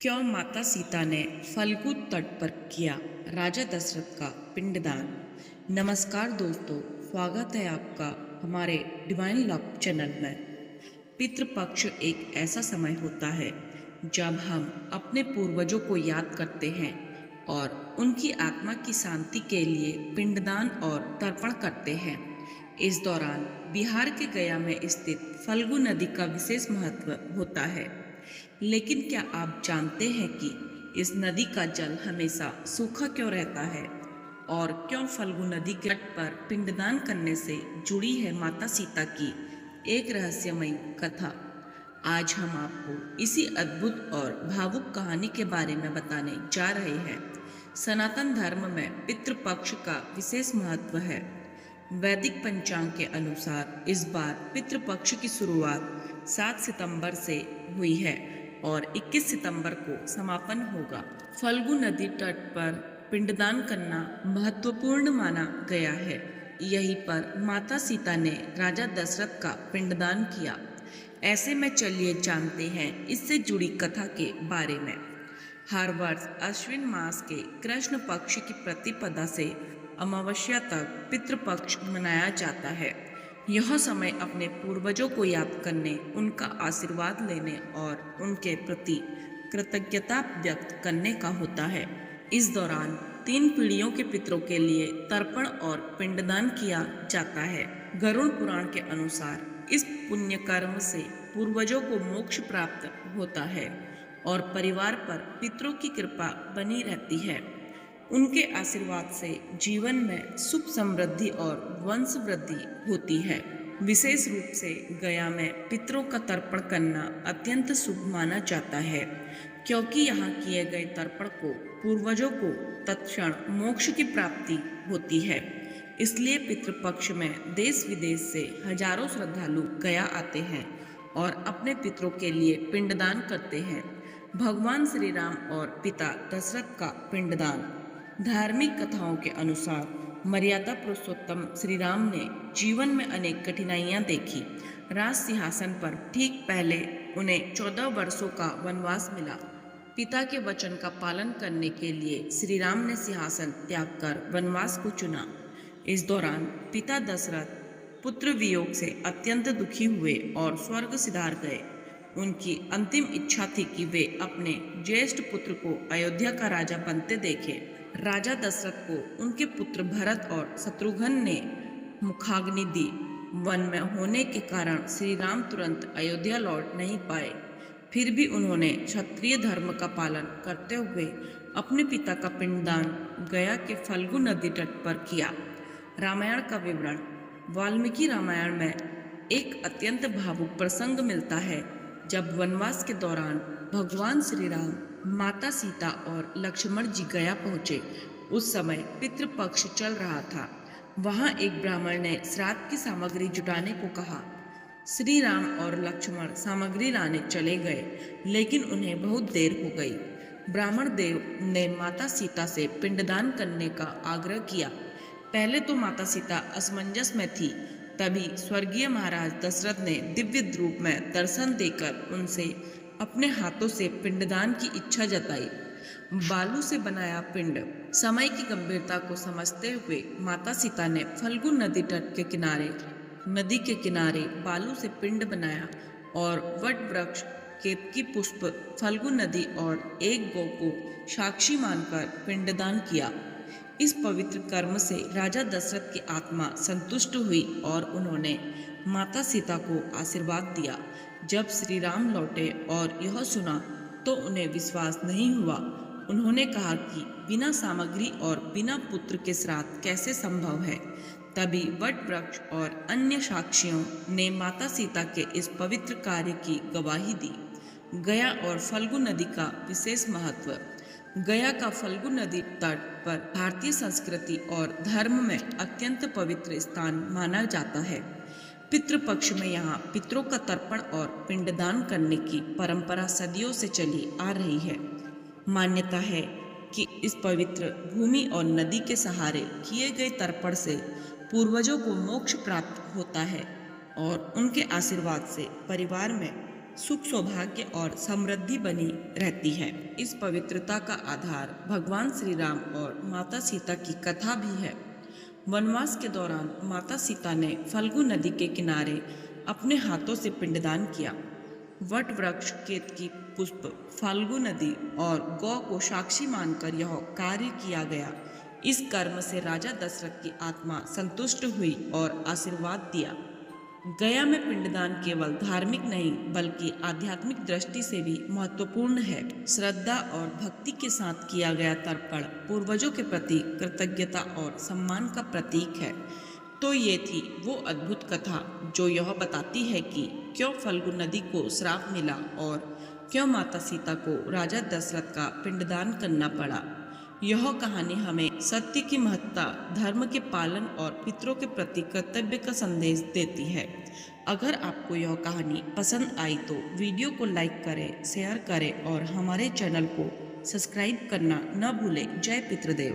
क्यों माता सीता ने फल्गु तट पर किया राजा दशरथ का पिंडदान। नमस्कार दोस्तों, स्वागत है आपका हमारे डिवाइन लव चैनल में। पितृपक्ष एक ऐसा समय होता है जब हम अपने पूर्वजों को याद करते हैं और उनकी आत्मा की शांति के लिए पिंडदान और तर्पण करते हैं। इस दौरान बिहार के गया में स्थित फल्गु नदी का विशेष महत्व होता है। लेकिन क्या आप जानते हैं कि इस नदी का जल हमेशा सूखा क्यों रहता है और क्यों फल्गु नदी के तट पर पिंडदान करने से जुड़ी है माता सीता की एक रहस्यमयी कथा। आज हम आपको इसी अद्भुत और भावुक कहानी के बारे में बताने जा रहे हैं। सनातन धर्म में पितृपक्ष का विशेष महत्व है। वैदिक पंचांग के अनुसार इस बार पितृपक्ष की शुरुआत 7 सितंबर से हुई है और 21 सितंबर को समापन होगा। फल्गु नदी तट पर पिंडदान करना महत्वपूर्ण माना गया है। यहीं पर माता सीता ने राजा दशरथ का पिंडदान किया। ऐसे में चलिए जानते हैं इससे जुड़ी कथा के बारे में। हर वर्ष अश्विन मास के कृष्ण पक्ष की प्रतिपदा से अमावस्या तक पितृपक्ष मनाया जाता है। यह समय अपने पूर्वजों को याद करने, उनका आशीर्वाद लेने और उनके प्रति कृतज्ञता व्यक्त करने का होता है। इस दौरान 3 पीढ़ियों के पितरों के लिए तर्पण और पिंडदान किया जाता है। गरुड़ पुराण के अनुसार इस पुण्य कर्म से पूर्वजों को मोक्ष प्राप्त होता है और परिवार पर पितरों की कृपा बनी रहती है। उनके आशीर्वाद से जीवन में सुख समृद्धि और वंश वृद्धि होती है। विशेष रूप से गया में पितरों का तर्पण करना अत्यंत शुभ माना जाता है, क्योंकि यहाँ किए गए तर्पण को पूर्वजों को तत्क्षण मोक्ष की प्राप्ति होती है। इसलिए पितृपक्ष में देश विदेश से हजारों श्रद्धालु गया आते हैं और अपने पितरों के लिए पिंडदान करते हैं। भगवान श्री राम और पिता दशरथ का पिंडदान। धार्मिक कथाओं के अनुसार मर्यादा पुरुषोत्तम श्री राम ने जीवन में अनेक कठिनाइयां देखी। राज सिंहासन पर ठीक पहले उन्हें 14 वर्षों का वनवास मिला। पिता के वचन का पालन करने के लिए श्री राम ने सिंहासन त्याग कर वनवास को चुना। इस दौरान पिता दशरथ पुत्र वियोग से अत्यंत दुखी हुए और स्वर्ग सिधार गए। उनकी अंतिम इच्छा थी कि वे अपने ज्येष्ठ पुत्र को अयोध्या का राजा बनते देखें। राजा दशरथ को उनके पुत्र भरत और शत्रुघ्न ने मुखाग्नि दी। वन में होने के कारण श्री राम तुरंत अयोध्या लौट नहीं पाए। फिर भी उन्होंने क्षत्रिय धर्म का पालन करते हुए अपने पिता का पिंडदान गया के फल्गु नदी तट पर किया। रामायण का विवरण। वाल्मीकि रामायण में एक अत्यंत भावुक प्रसंग मिलता है, जब वनवास के दौरान भगवान श्री राम, माता सीता और लक्ष्मण जी गया पहुँचे। उस समय पितृपक्ष चल रहा था। वहाँ एक ब्राह्मण ने श्राद्ध की सामग्री जुटाने को कहा। श्री राम और लक्ष्मण सामग्री लाने चले गए, लेकिन उन्हें बहुत देर हो गई। ब्राह्मण देव ने माता सीता से पिंडदान करने का आग्रह किया। पहले तो माता सीता असमंजस में थी। तभी स्वर्गीय महाराज दशरथ ने दिव्य रूप में दर्शन देकर उनसे अपने हाथों से पिंडदान की इच्छा जताई। बालू से बनाया पिंड। समय की गंभीरता को समझते हुए माता सीता ने फल्गु नदी तट के किनारे बालू से पिंड बनाया और वट वृक्ष, केतकी पुष्प, फल्गु नदी और एक गौ को साक्षी मानकर पिंडदान किया। इस पवित्र कर्म से राजा दशरथ की आत्मा संतुष्ट हुई और उन्होंने माता सीता को आशीर्वाद दिया। जब श्री राम लौटे और यह सुना तो उन्हें विश्वास नहीं हुआ। उन्होंने कहा कि बिना सामग्री और बिना पुत्र के श्राद्ध कैसे संभव है। तभी वट वृक्ष और अन्य साक्षियों ने माता सीता के इस पवित्र कार्य की गवाही दी। गया और फल्गु नदी का विशेष महत्व। गया का फल्गु नदी तट पर भारतीय संस्कृति और धर्म में अत्यंत पवित्र स्थान माना जाता है। पितृपक्ष में यहाँ पितरों का तर्पण और पिंडदान करने की परंपरा सदियों से चली आ रही है। मान्यता है कि इस पवित्र भूमि और नदी के सहारे किए गए तर्पण से पूर्वजों को मोक्ष प्राप्त होता है और उनके आशीर्वाद से परिवार में सुख सौभाग्य और समृद्धि बनी रहती है। इस पवित्रता का आधार भगवान श्री राम और माता सीता की कथा भी है। वनवास के दौरान माता सीता ने फल्गु नदी के किनारे अपने हाथों से पिंडदान किया। वट वृक्ष, केतकी पुष्प, फाल्गु नदी और गौ को साक्षी मानकर यह कार्य किया गया। इस कर्म से राजा दशरथ की आत्मा संतुष्ट हुई और आशीर्वाद दिया। गया में पिंडदान केवल धार्मिक नहीं बल्कि आध्यात्मिक दृष्टि से भी महत्वपूर्ण है। श्रद्धा और भक्ति के साथ किया गया तर्पण पूर्वजों के प्रति कृतज्ञता और सम्मान का प्रतीक है। तो ये थी वो अद्भुत कथा जो यह बताती है कि क्यों फल्गु नदी को श्राप मिला और क्यों माता सीता को राजा दशरथ का पिंडदान करना पड़ा। यह कहानी हमें सत्य की महत्ता, धर्म के पालन और पितरों के प्रति कर्तव्य का संदेश देती है। अगर आपको यह कहानी पसंद आई तो वीडियो को लाइक करें, शेयर करें और हमारे चैनल को सब्सक्राइब करना न भूलें। जय पितृदेव।